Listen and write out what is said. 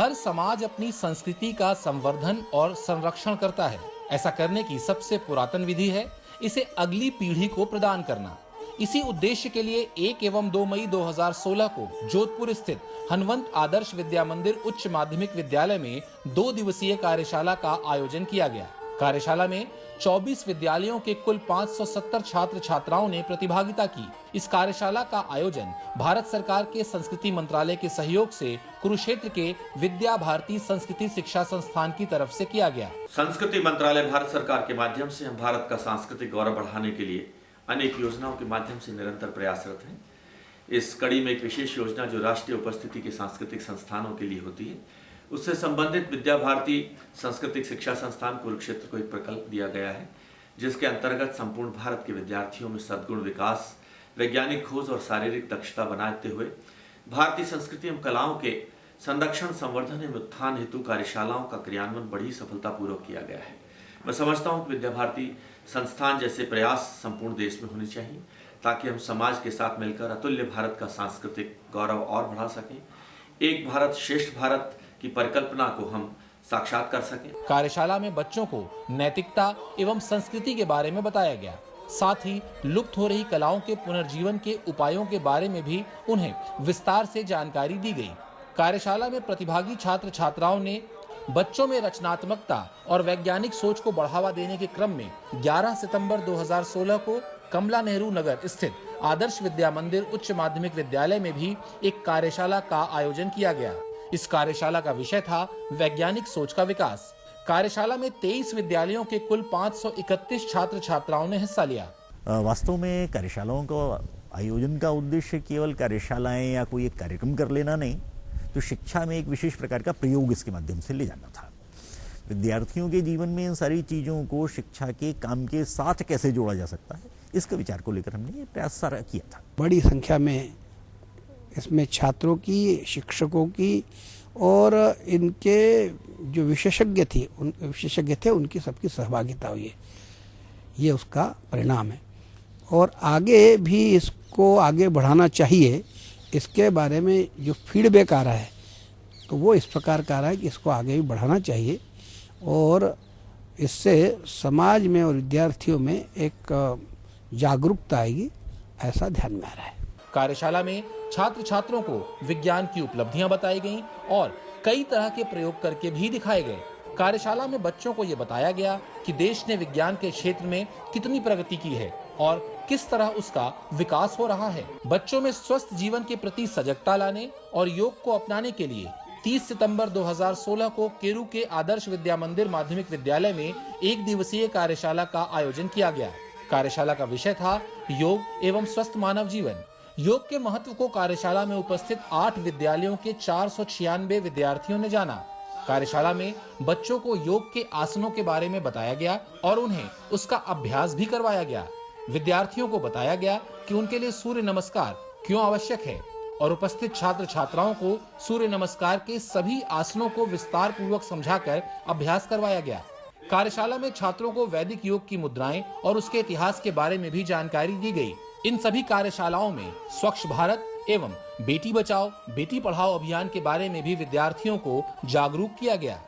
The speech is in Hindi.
हर समाज अपनी संस्कृति का संवर्धन और संरक्षण करता है। ऐसा करने की सबसे पुरातन विधि है इसे अगली पीढ़ी को प्रदान करना। इसी उद्देश्य के लिए 1 एवं 2 मई 2016 को जोधपुर स्थित हनवंत आदर्श विद्या मंदिर उच्च माध्यमिक विद्यालय में 2 दिवसीय कार्यशाला का आयोजन किया गया। कार्यशाला में 24 विद्यालयों के कुल 570 छात्र छात्राओं ने प्रतिभागिता की। इस कार्यशाला का आयोजन भारत सरकार के संस्कृति मंत्रालय के सहयोग से कुरुक्षेत्र के विद्या भारती संस्कृति शिक्षा संस्थान की तरफ से किया गया। संस्कृति मंत्रालय भारत सरकार के माध्यम से हम भारत का सांस्कृतिक गौरव बढ़ाने के लिए अनेक योजनाओं के माध्यम से निरंतर प्रयासरत हैं। इस कड़ी में एक विशेष योजना जो राष्ट्रीय उपस्थिति के सांस्कृतिक संस्थानों के लिए होती है, उससे संबंधित विद्या भारती सांस्कृतिक शिक्षा संस्थान कुरुक्षेत्र को एक प्रकल्प दिया गया है, जिसके अंतर्गत संपूर्ण भारत के विद्यार्थियों में सद्गुण विकास, वैज्ञानिक खोज और शारीरिक दक्षता बनाते हुए भारतीय संस्कृति एवं कलाओं के संरक्षण, संवर्धन एवं उत्थान हेतु कार्यशालाओं का क्रियान्वयन बड़ी सफलतापूर्वक किया गया है। मैं समझता हूँ कि विद्या भारती संस्थान जैसे प्रयास संपूर्ण देश में होने चाहिए, ताकि हम समाज के साथ मिलकर अतुल्य भारत का सांस्कृतिक गौरव और बढ़ा सकें, एक भारत श्रेष्ठ भारत की परिकल्पना को हम साक्षात कर सकें। कार्यशाला में बच्चों को नैतिकता एवं संस्कृति के बारे में बताया गया। साथ ही लुप्त हो रही कलाओं के पुनर्जीवन के उपायों के बारे में भी उन्हें विस्तार से जानकारी दी गई। कार्यशाला में प्रतिभागी छात्र छात्राओं ने बच्चों में रचनात्मकता और वैज्ञानिक सोच को बढ़ावा देने के क्रम में 11 सितंबर 2016 को कमला नेहरू नगर स्थित आदर्श विद्या मंदिर उच्च माध्यमिक विद्यालय में भी एक कार्यशाला का आयोजन किया गया। इस कार्यशाला का विषय था वैज्ञानिक सोच का विकास। कार्यशाला में 23 विद्यालयों के कुल 531 छात्र छात्राओं ने हिस्सा लिया। वास्तव में कार्यशालाओं का आयोजन का उद्देश्य केवल कार्यशालाएं या कोई एक कार्यक्रम कर लेना नहीं, तो शिक्षा में एक विशेष प्रकार का प्रयोग इसके माध्यम से ले जाना था। विद्यार्थियों के जीवन में इन सारी चीज़ों को शिक्षा के काम के साथ कैसे जोड़ा जा सकता है, इसके विचार को लेकर हमने ये प्रयास सारा किया था। बड़ी संख्या में इसमें छात्रों की, शिक्षकों की और इनके जो विशेषज्ञ थे उनकी सबकी सहभागिता हुई है। ये उसका परिणाम है और आगे भी इसको आगे बढ़ाना चाहिए। इसके बारे में जो फीडबैक आ रहा है तो वो इस प्रकार का आ रहा है कि इसको आगे भी बढ़ाना चाहिए और इससे समाज में और विद्यार्थियों में एक जागरूकता आएगी, ऐसा ध्यान में आ रहा है। कार्यशाला में छात्र छात्रों को विज्ञान की उपलब्धियां बताई गईं और कई तरह के प्रयोग करके भी दिखाए गए। कार्यशाला में बच्चों को ये बताया गया कि देश ने विज्ञान के क्षेत्र में कितनी प्रगति की है और किस तरह उसका विकास हो रहा है। बच्चों में स्वस्थ जीवन के प्रति सजगता लाने और योग को अपनाने के लिए 30 सितंबर 2016 को केरू के आदर्श विद्या मंदिर माध्यमिक विद्यालय में 1 दिवसीय कार्यशाला का आयोजन किया गया। कार्यशाला का विषय था योग एवं स्वस्थ मानव जीवन। योग के महत्व को कार्यशाला में उपस्थित 8 विद्यालयों के 496 विद्यार्थियों ने जाना। कार्यशाला में बच्चों को योग के आसनों के बारे में बताया गया और उन्हें उसका अभ्यास भी करवाया गया। विद्यार्थियों को बताया गया कि उनके लिए सूर्य नमस्कार क्यों आवश्यक है और उपस्थित छात्र छात्राओं को सूर्य नमस्कार के सभी आसनों को विस्तार पूर्वक समझाकर अभ्यास करवाया गया। कार्यशाला में छात्रों को वैदिक योग की मुद्राएं और उसके इतिहास के बारे में भी जानकारी दी गई। इन सभी कार्यशालाओं में स्वच्छ भारत एवं बेटी बचाओ बेटी पढ़ाओ अभियान के बारे में भी विद्यार्थियों को जागरूक किया गया।